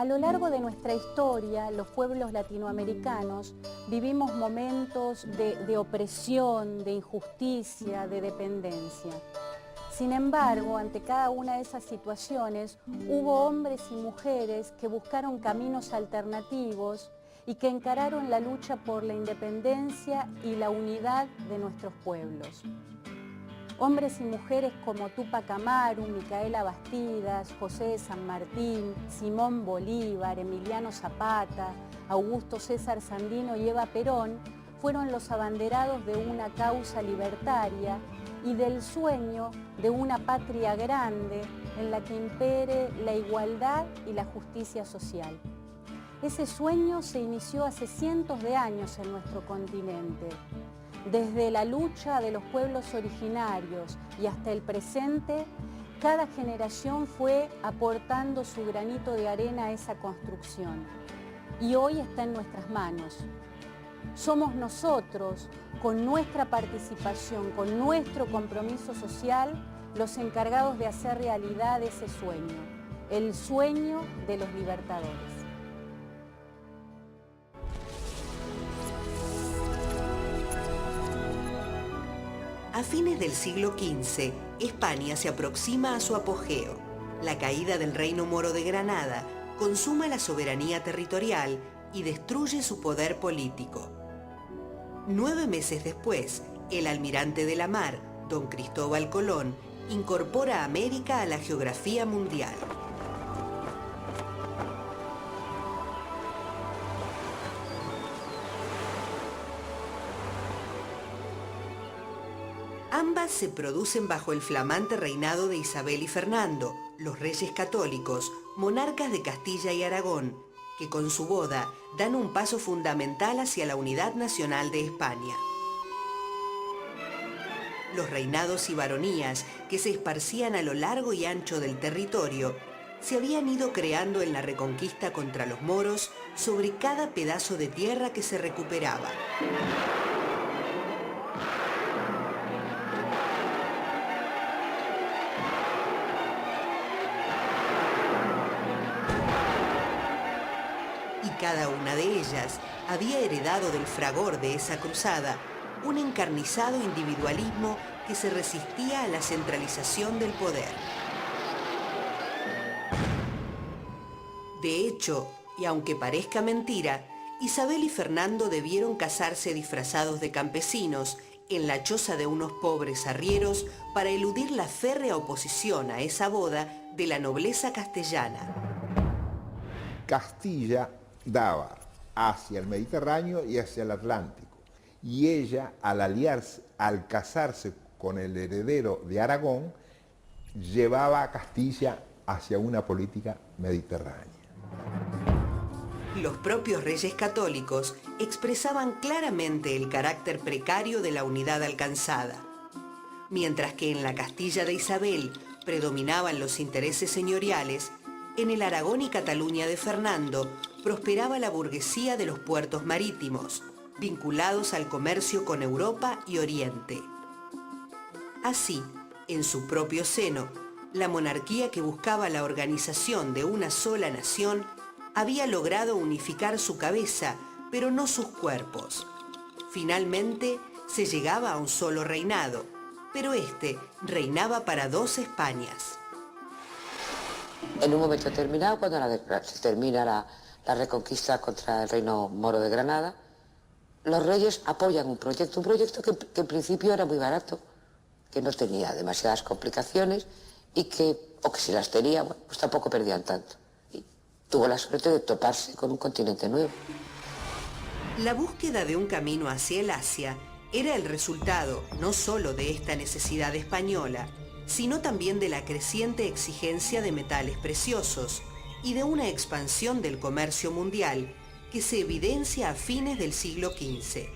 lo largo de nuestra historia, los pueblos latinoamericanos vivimos momentos de opresión, de injusticia, de dependencia. Sin embargo, ante cada una de esas situaciones, hubo hombres y mujeres que buscaron caminos alternativos y que encararon la lucha por la independencia y la unidad de nuestros pueblos. Hombres y mujeres como Túpac Amaru, Micaela Bastidas, José de San Martín, Simón Bolívar, Emiliano Zapata, Augusto César Sandino y Eva Perón fueron los abanderados de una causa libertaria y del sueño de una patria grande en la que impere la igualdad y la justicia social. Ese sueño se inició hace cientos de años en nuestro continente. Desde la lucha de los pueblos originarios y hasta el presente, cada generación fue aportando su granito de arena a esa construcción. Y hoy está en nuestras manos. Somos nosotros, con nuestra participación, con nuestro compromiso social, los encargados de hacer realidad ese sueño, el sueño de los libertadores. A fines del siglo XV, España se aproxima a su apogeo. La caída del Reino Moro de Granada consuma la soberanía territorial y destruye su poder político. 9 meses después, el almirante de la mar, don Cristóbal Colón, incorpora América a la geografía mundial. Ambas se producen bajo el flamante reinado de Isabel y Fernando, los reyes católicos, monarcas de Castilla y Aragón, que con su boda dan un paso fundamental hacia la unidad nacional de España. Los reinados y baronías que se esparcían a lo largo y ancho del territorio se habían ido creando en la reconquista contra los moros sobre cada pedazo de tierra que se recuperaba. Cada una de ellas había heredado del fragor de esa cruzada un encarnizado individualismo que se resistía a la centralización del poder. De hecho, y aunque parezca mentira, Isabel y Fernando debieron casarse disfrazados de campesinos en la choza de unos pobres arrieros para eludir la férrea oposición a esa boda de la nobleza castellana. Castilla daba hacia el Mediterráneo y hacia el Atlántico. Y ella, al casarse con el heredero de Aragón, llevaba a Castilla hacia una política mediterránea. Los propios reyes católicos expresaban claramente el carácter precario de la unidad alcanzada. Mientras que en la Castilla de Isabel predominaban los intereses señoriales, en el Aragón y Cataluña de Fernando prosperaba la burguesía de los puertos marítimos, vinculados al comercio con Europa y Oriente. Así, en su propio seno, la monarquía que buscaba la organización de una sola nación había logrado unificar su cabeza, pero no sus cuerpos. Finalmente, se llegaba a un solo reinado, pero este reinaba para 2 Españas. En un momento determinado, cuando se termina la reconquista contra el Reino Moro de Granada, los reyes apoyan un proyecto que en principio era muy barato, que no tenía demasiadas complicaciones y que si las tenía, bueno, pues tampoco perdían tanto. Y tuvo la suerte de toparse con un continente nuevo. La búsqueda de un camino hacia el Asia era el resultado no solo de esta necesidad española, sino también de la creciente exigencia de metales preciosos y de una expansión del comercio mundial que se evidencia a fines del siglo XV.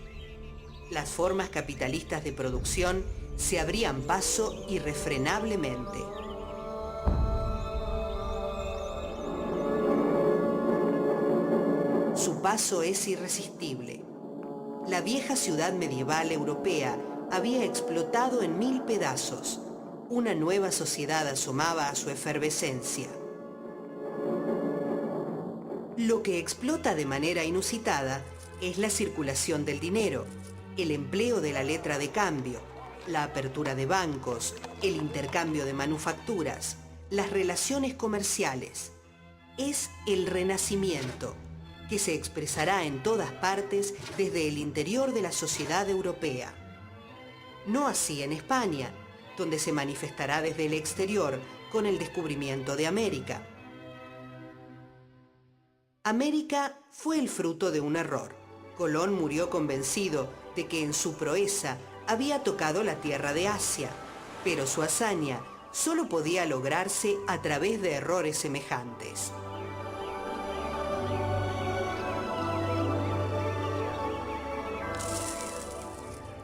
Las formas capitalistas de producción se abrían paso irrefrenablemente. Su paso es irresistible. La vieja ciudad medieval europea había explotado en 1000 pedazos. Una nueva sociedad asomaba a su efervescencia. Lo que explota de manera inusitada es la circulación del dinero, el empleo de la letra de cambio, la apertura de bancos, el intercambio de manufacturas, las relaciones comerciales. Es el Renacimiento, que se expresará en todas partes desde el interior de la sociedad europea. No así en España, donde se manifestará desde el exterior con el descubrimiento de América. América fue el fruto de un error. Colón murió convencido de que en su proeza había tocado la tierra de Asia, pero su hazaña solo podía lograrse a través de errores semejantes.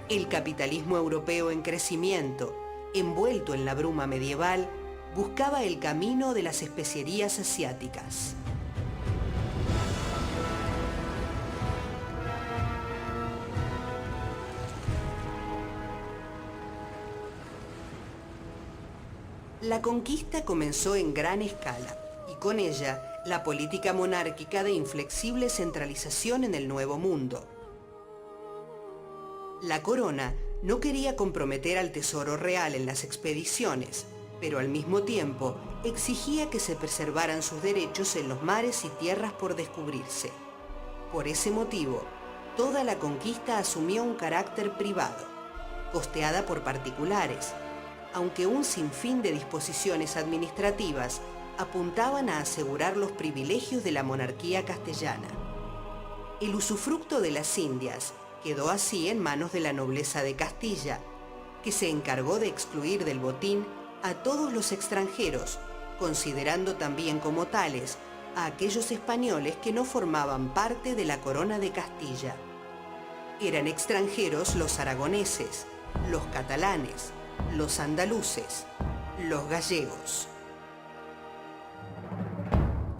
El capitalismo europeo en crecimiento, envuelto en la bruma medieval, buscaba el camino de las especierías asiáticas. La conquista comenzó en gran escala y con ella la política monárquica de inflexible centralización en el Nuevo Mundo. La corona no quería comprometer al tesoro real en las expediciones, pero al mismo tiempo exigía que se preservaran sus derechos en los mares y tierras por descubrirse. Por ese motivo, toda la conquista asumió un carácter privado, costeada por particulares, aunque un sinfín de disposiciones administrativas apuntaban a asegurar los privilegios de la monarquía castellana. El usufructo de las Indias quedó así en manos de la nobleza de Castilla, que se encargó de excluir del botín a todos los extranjeros, considerando también como tales a aquellos españoles que no formaban parte de la corona de Castilla. Eran extranjeros los aragoneses, los catalanes, los andaluces, los gallegos.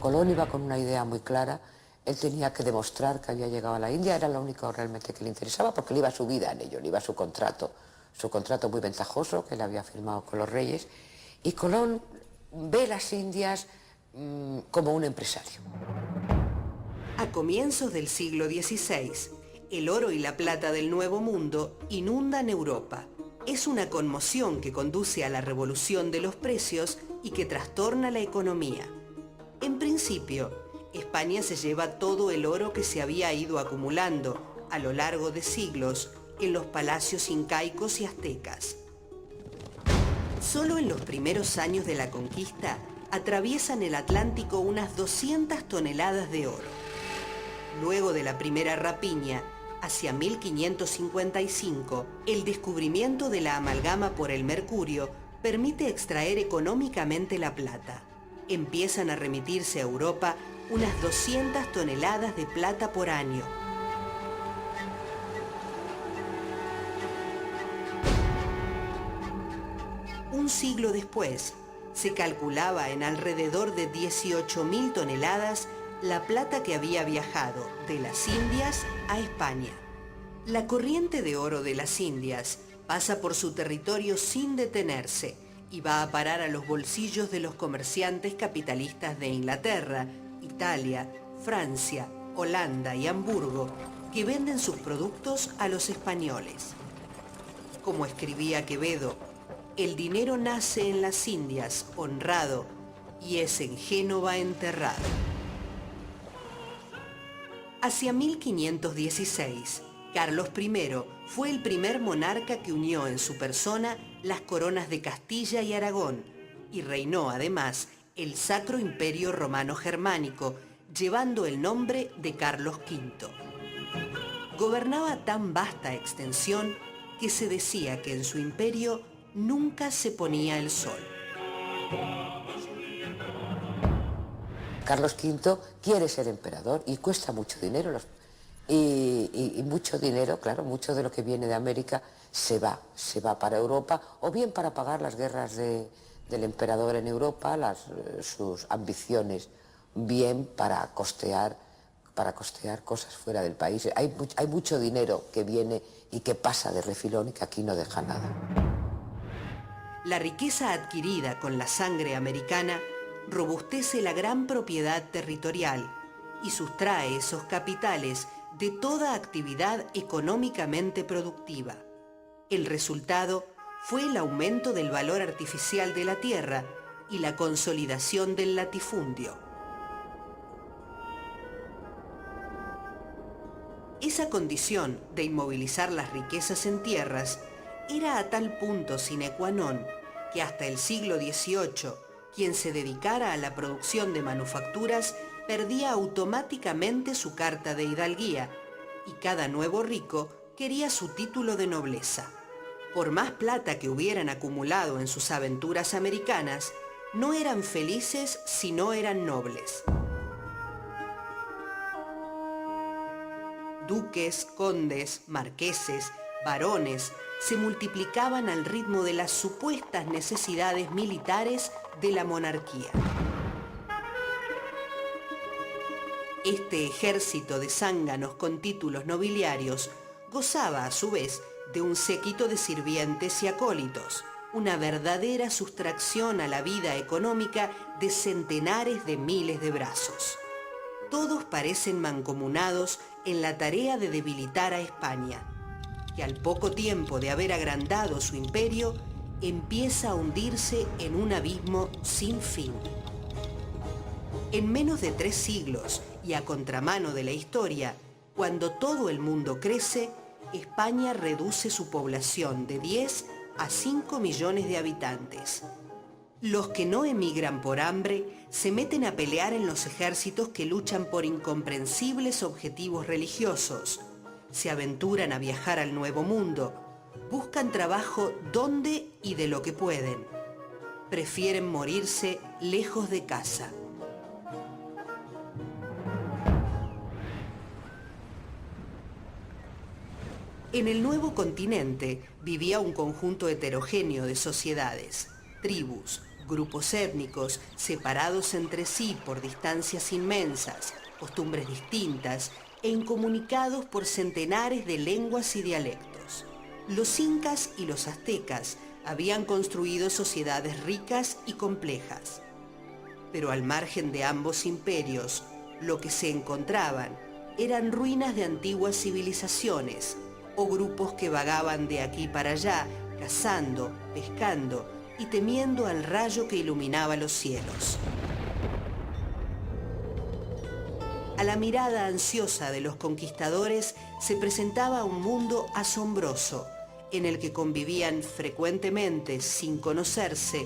Colón iba con una idea muy clara. Él tenía que demostrar que había llegado a la India, era lo único realmente que le interesaba, porque le iba su vida en ello, le iba su contrato muy ventajoso que él había firmado con los reyes, y Colón ve las Indias como un empresario. A comienzos del siglo XVI, el oro y la plata del Nuevo Mundo inundan Europa. Es una conmoción que conduce a la revolución de los precios y que trastorna la economía. En principio, España se lleva todo el oro que se había ido acumulando a lo largo de siglos en los palacios incaicos y aztecas. Solo en los primeros años de la conquista atraviesan el Atlántico unas 200 toneladas de oro. Luego de la primera rapiña, hacia 1555, el descubrimiento de la amalgama por el mercurio permite extraer económicamente la plata. Empiezan a remitirse a Europa unas 200 toneladas de plata por año. Un siglo después, se calculaba en alrededor de 18.000 toneladas la plata que había viajado de las Indias a España. La corriente de oro de las Indias pasa por su territorio sin detenerse y va a parar a los bolsillos de los comerciantes capitalistas de Inglaterra, Italia, Francia, Holanda y Hamburgo, que venden sus productos a los españoles. Como escribía Quevedo, el dinero nace en las Indias honrado y es en Génova enterrado. Hacia 1516, Carlos I fue el primer monarca que unió en su persona las coronas de Castilla y Aragón y reinó además el Sacro Imperio Romano Germánico, llevando el nombre de Carlos V. Gobernaba tan vasta extensión que se decía que en su imperio nunca se ponía el sol. Carlos V quiere ser emperador y cuesta mucho dinero. Y mucho dinero, claro, mucho de lo que viene de América se va para Europa, o bien para pagar las guerras del emperador en Europa, sus ambiciones, bien para costear cosas fuera del país. Hay mucho dinero que viene y que pasa de refilón y que aquí no deja nada. La riqueza adquirida con la sangre americana robustece la gran propiedad territorial y sustrae esos capitales de toda actividad económicamente productiva. El resultado fue el aumento del valor artificial de la tierra y la consolidación del latifundio. Esa condición de inmovilizar las riquezas en tierras era a tal punto sine qua non que hasta el siglo XVIII, quien se dedicara a la producción de manufacturas perdía automáticamente su carta de hidalguía y cada nuevo rico quería su título de nobleza. Por más plata que hubieran acumulado en sus aventuras americanas, no eran felices si no eran nobles. Duques, condes, marqueses, barones se multiplicaban al ritmo de las supuestas necesidades militares de la monarquía. Este ejército de zánganos con títulos nobiliarios gozaba a su vez de un séquito de sirvientes y acólitos, una verdadera sustracción a la vida económica de centenares de miles de brazos. Todos parecen mancomunados en la tarea de debilitar a España, que al poco tiempo de haber agrandado su imperio, empieza a hundirse en un abismo sin fin. En menos de 3 siglos y a contramano de la historia, cuando todo el mundo crece, España reduce su población de 10 a 5 millones de habitantes. Los que no emigran por hambre se meten a pelear en los ejércitos que luchan por incomprensibles objetivos religiosos, se aventuran a viajar al Nuevo Mundo, buscan trabajo donde y de lo que pueden. Prefieren morirse lejos de casa. En el nuevo continente vivía un conjunto heterogéneo de sociedades, tribus, grupos étnicos separados entre sí por distancias inmensas, costumbres distintas e incomunicados por centenares de lenguas y dialectos. Los incas y los aztecas habían construido sociedades ricas y complejas. Pero al margen de ambos imperios, lo que se encontraban eran ruinas de antiguas civilizaciones o grupos que vagaban de aquí para allá, cazando, pescando y temiendo al rayo que iluminaba los cielos. A la mirada ansiosa de los conquistadores se presentaba un mundo asombroso, en el que convivían frecuentemente, sin conocerse,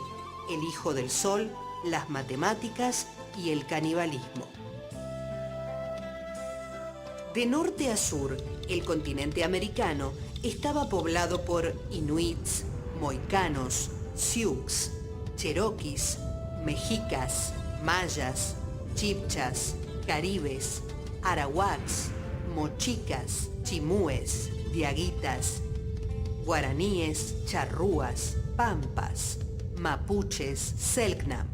el hijo del sol, las matemáticas y el canibalismo. De norte a sur, el continente americano estaba poblado por inuits, moicanos, sioux, cherokees, mexicas, mayas, chibchas, caribes, arawaks, mochicas, chimúes, diaguitas, guaraníes, charrúas, pampas, mapuches, selknam.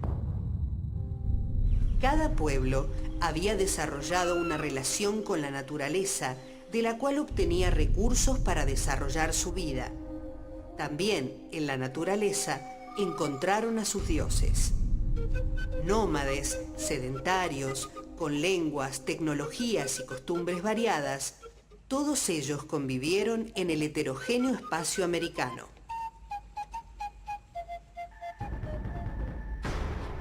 Cada pueblo había desarrollado una relación con la naturaleza de la cual obtenía recursos para desarrollar su vida. También en la naturaleza encontraron a sus dioses. Nómades, sedentarios, con lenguas, tecnologías y costumbres variadas, todos ellos convivieron en el heterogéneo espacio americano.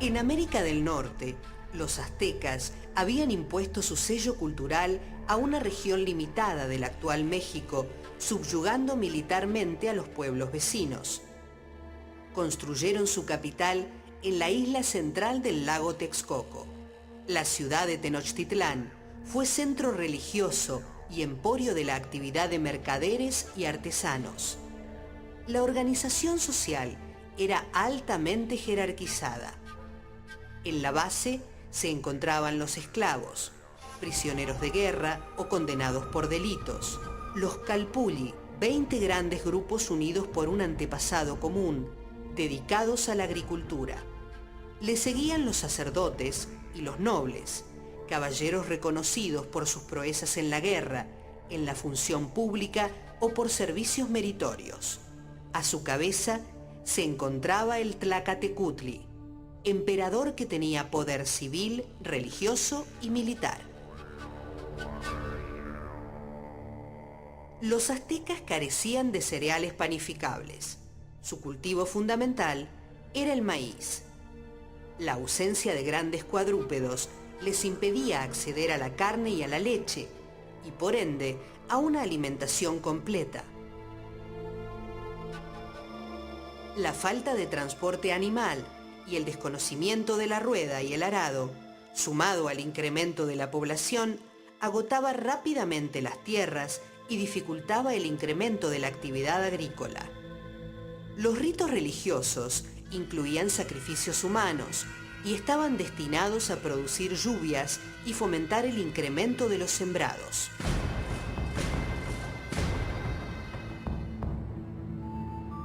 En América del Norte, los aztecas habían impuesto su sello cultural a una región limitada del actual México, subyugando militarmente a los pueblos vecinos. Construyeron su capital en la isla central del lago Texcoco. La ciudad de Tenochtitlán fue centro religioso y emporio de la actividad de mercaderes y artesanos. La organización social era altamente jerarquizada. En la base se encontraban los esclavos, prisioneros de guerra o condenados por delitos, los calpulli, 20 grandes grupos unidos por un antepasado común, dedicados a la agricultura. Le seguían los sacerdotes y los nobles, caballeros reconocidos por sus proezas en la guerra, en la función pública o por servicios meritorios. A su cabeza se encontraba el Tlacatecutli, emperador que tenía poder civil, religioso y militar. Los aztecas carecían de cereales panificables. Su cultivo fundamental era el maíz. La ausencia de grandes cuadrúpedos les impedía acceder a la carne y a la leche, y por ende a una alimentación completa. La falta de transporte animal y el desconocimiento de la rueda y el arado, sumado al incremento de la población, agotaba rápidamente las tierras y dificultaba el incremento de la actividad agrícola. Los ritos religiosos incluían sacrificios humanos y estaban destinados a producir lluvias y fomentar el incremento de los sembrados.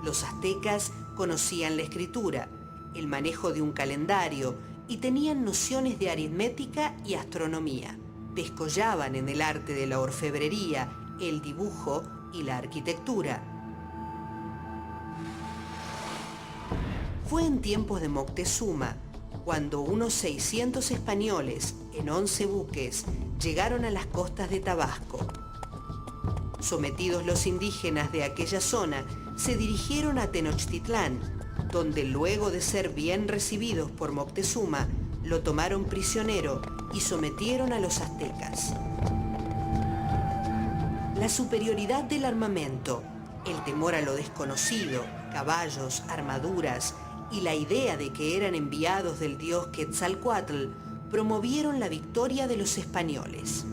Los aztecas conocían la escritura, el manejo de un calendario y tenían nociones de aritmética y astronomía. Descollaban en el arte de la orfebrería, el dibujo y la arquitectura. Fue en tiempos de Moctezuma cuando unos 600 españoles en 11 buques llegaron a las costas de Tabasco. Sometidos los indígenas de aquella zona, se dirigieron a Tenochtitlán, donde luego de ser bien recibidos por Moctezuma, lo tomaron prisionero y sometieron a los aztecas. La superioridad del armamento, el temor a lo desconocido, caballos, armaduras y la idea de que eran enviados del dios Quetzalcóatl promovieron la victoria de los españoles.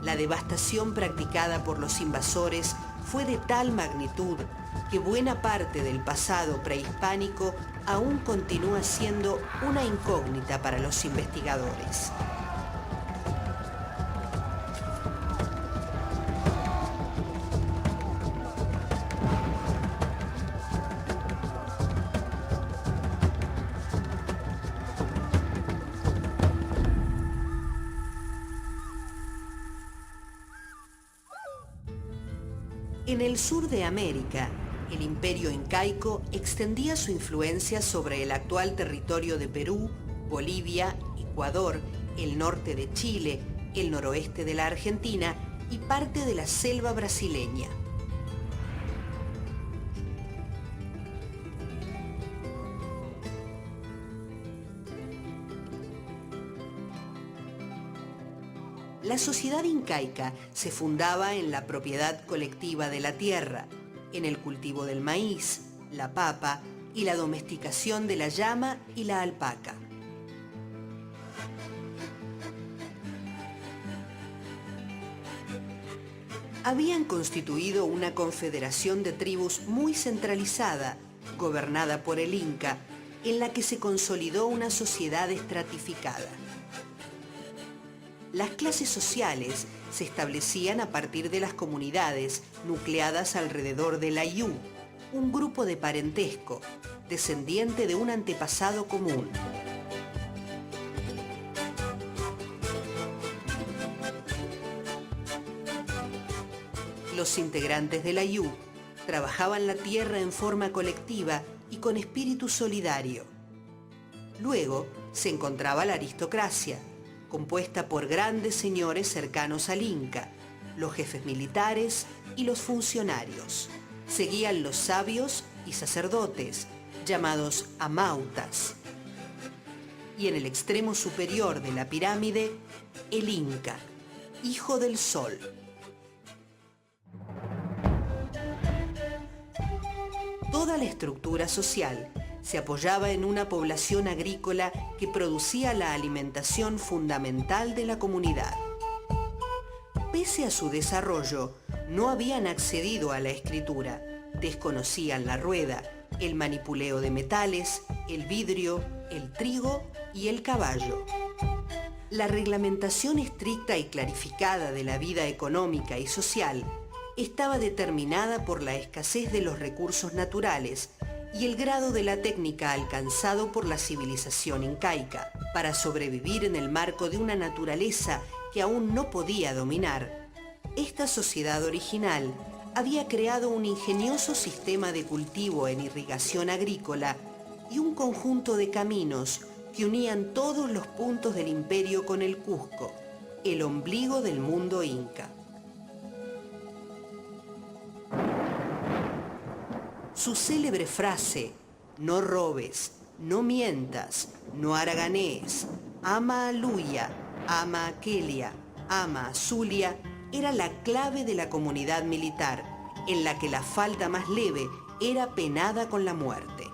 La devastación practicada por los invasores fue de tal magnitud que buena parte del pasado prehispánico aún continúa siendo una incógnita para los investigadores. En el sur de América, el imperio incaico extendía su influencia sobre el actual territorio de Perú, Bolivia, Ecuador, el norte de Chile, el noroeste de la Argentina y parte de la selva brasileña. La sociedad incaica se fundaba en la propiedad colectiva de la tierra, en el cultivo del maíz, la papa y la domesticación de la llama y la alpaca. Habían constituido una confederación de tribus muy centralizada, gobernada por el Inca, en la que se consolidó una sociedad estratificada. Las clases sociales se establecían a partir de las comunidades nucleadas alrededor del Ayú, un grupo de parentesco, descendiente de un antepasado común. Los integrantes del Ayú trabajaban la tierra en forma colectiva y con espíritu solidario. Luego se encontraba la aristocracia, compuesta por grandes señores cercanos al Inca, los jefes militares y los funcionarios. Seguían los sabios y sacerdotes, llamados amautas. Y en el extremo superior de la pirámide, el Inca, hijo del sol. Toda la estructura social se apoyaba en una población agrícola que producía la alimentación fundamental de la comunidad. Pese a su desarrollo, no habían accedido a la escritura, desconocían la rueda, el manipuleo de metales, el vidrio, el trigo y el caballo. La reglamentación estricta y clarificada de la vida económica y social estaba determinada por la escasez de los recursos naturales y el grado de la técnica alcanzado por la civilización incaica. Para sobrevivir en el marco de una naturaleza que aún no podía dominar, esta sociedad original había creado un ingenioso sistema de cultivo en irrigación agrícola y un conjunto de caminos que unían todos los puntos del imperio con el Cusco, el ombligo del mundo inca. Su célebre frase, no robes, no mientas, no haraganees, ama a Luya, ama a Kelia, ama a Zulia, era la clave de la comunidad militar, en la que la falta más leve era penada con la muerte.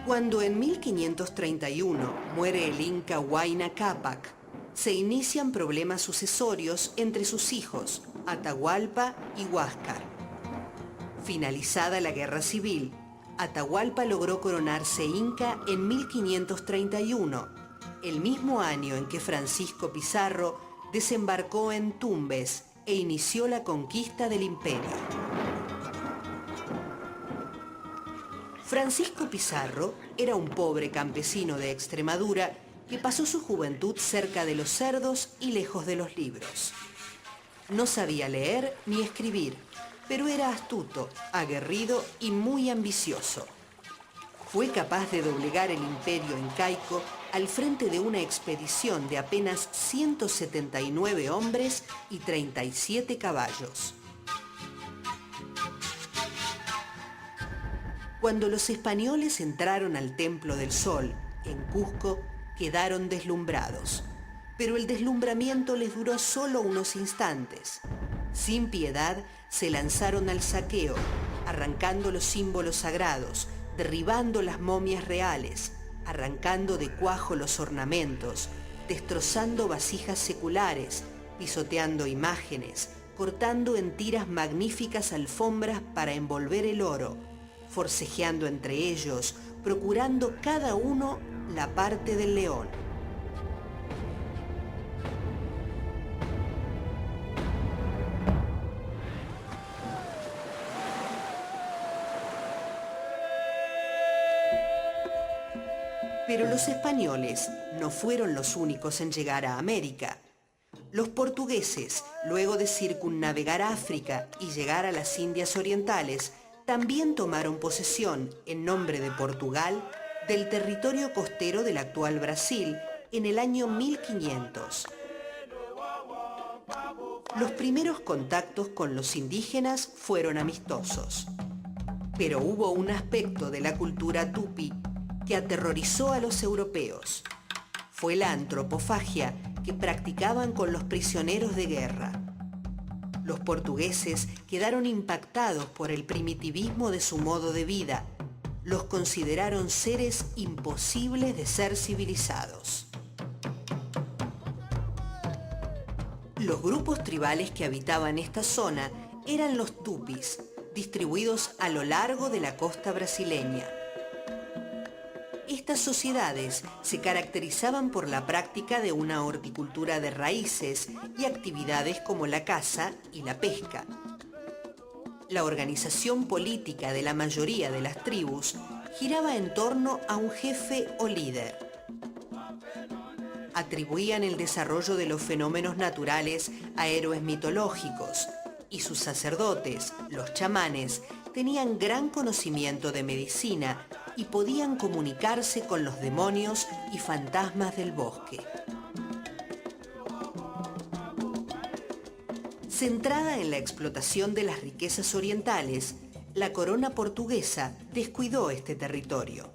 Cuando en 1531 muere el inca Huayna Cápac, se inician problemas sucesorios entre sus hijos, Atahualpa y Huáscar. Finalizada la guerra civil, Atahualpa logró coronarse inca en 1531, el mismo año en que Francisco Pizarro desembarcó en Tumbes e inició la conquista del imperio. Francisco Pizarro era un pobre campesino de Extremadura que pasó su juventud cerca de los cerdos y lejos de los libros. No sabía leer ni escribir, pero era astuto, aguerrido y muy ambicioso. Fue capaz de doblegar el imperio incaico al frente de una expedición de apenas 179 hombres y 37 caballos. Cuando los españoles entraron al Templo del Sol, en Cusco, quedaron deslumbrados. Pero el deslumbramiento les duró solo unos instantes. Sin piedad, se lanzaron al saqueo, arrancando los símbolos sagrados, derribando las momias reales, arrancando de cuajo los ornamentos, destrozando vasijas seculares, pisoteando imágenes, cortando en tiras magníficas alfombras para envolver el oro, forcejeando entre ellos, procurando cada uno la parte del león. Pero los españoles no fueron los únicos en llegar a América. Los portugueses, luego de circunnavegar África y llegar a las Indias Orientales, también tomaron posesión, en nombre de Portugal, del territorio costero del actual Brasil en el año 1500. Los primeros contactos con los indígenas fueron amistosos, pero hubo un aspecto de la cultura tupi que aterrorizó a los europeos. Fue la antropofagia que practicaban con los prisioneros de guerra. Los portugueses quedaron impactados por el primitivismo de su modo de vida. Los consideraron seres imposibles de ser civilizados. Los grupos tribales que habitaban esta zona eran los tupis, distribuidos a lo largo de la costa brasileña. Estas sociedades se caracterizaban por la práctica de una horticultura de raíces y actividades como la caza y la pesca. La organización política de la mayoría de las tribus giraba en torno a un jefe o líder. Atribuían el desarrollo de los fenómenos naturales a héroes mitológicos, y sus sacerdotes, los chamanes, tenían gran conocimiento de medicina y podían comunicarse con los demonios y fantasmas del bosque. Centrada en la explotación de las riquezas orientales, la corona portuguesa descuidó este territorio.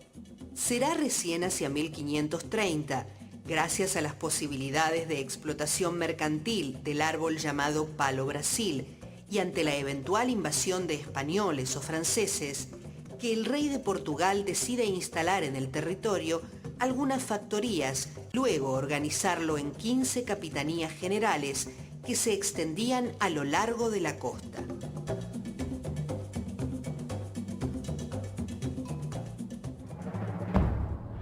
Será recién hacia 1530, gracias a las posibilidades de explotación mercantil del árbol llamado palo Brasil y ante la eventual invasión de españoles o franceses, que el rey de Portugal decide instalar en el territorio algunas factorías, luego organizarlo en 15 capitanías generales que se extendían a lo largo de la costa.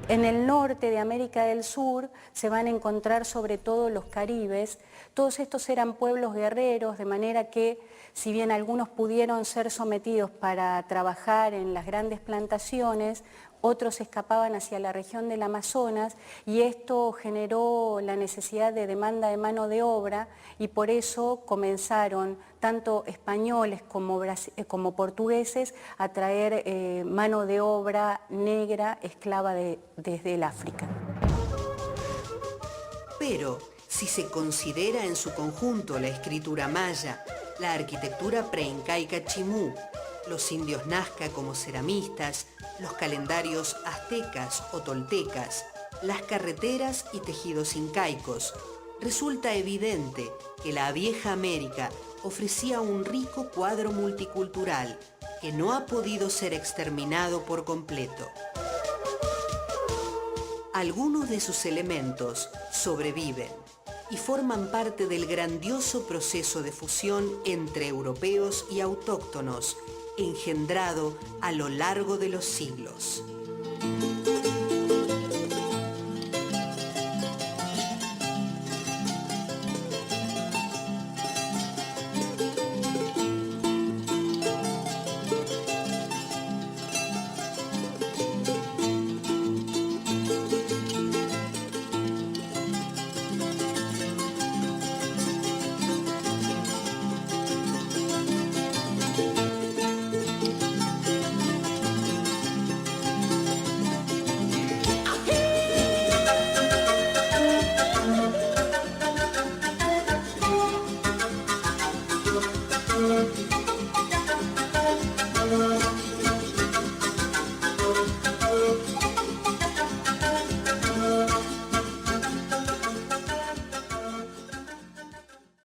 En el norte de América del Sur se van a encontrar sobre todo los caribes. Todos estos eran pueblos guerreros, de manera que, si bien algunos pudieron ser sometidos para trabajar en las grandes plantaciones, otros escapaban hacia la región del Amazonas y esto generó la necesidad de demanda de mano de obra y por eso comenzaron tanto españoles como portugueses a traer mano de obra negra esclava desde el África. Pero, si se considera en su conjunto la escritura maya, la arquitectura preincaica chimú, los indios nazca como ceramistas, los calendarios aztecas o toltecas, las carreteras y tejidos incaicos, resulta evidente que la vieja América ofrecía un rico cuadro multicultural que no ha podido ser exterminado por completo. Algunos de sus elementos sobreviven y forman parte del grandioso proceso de fusión entre europeos y autóctonos engendrado a lo largo de los siglos.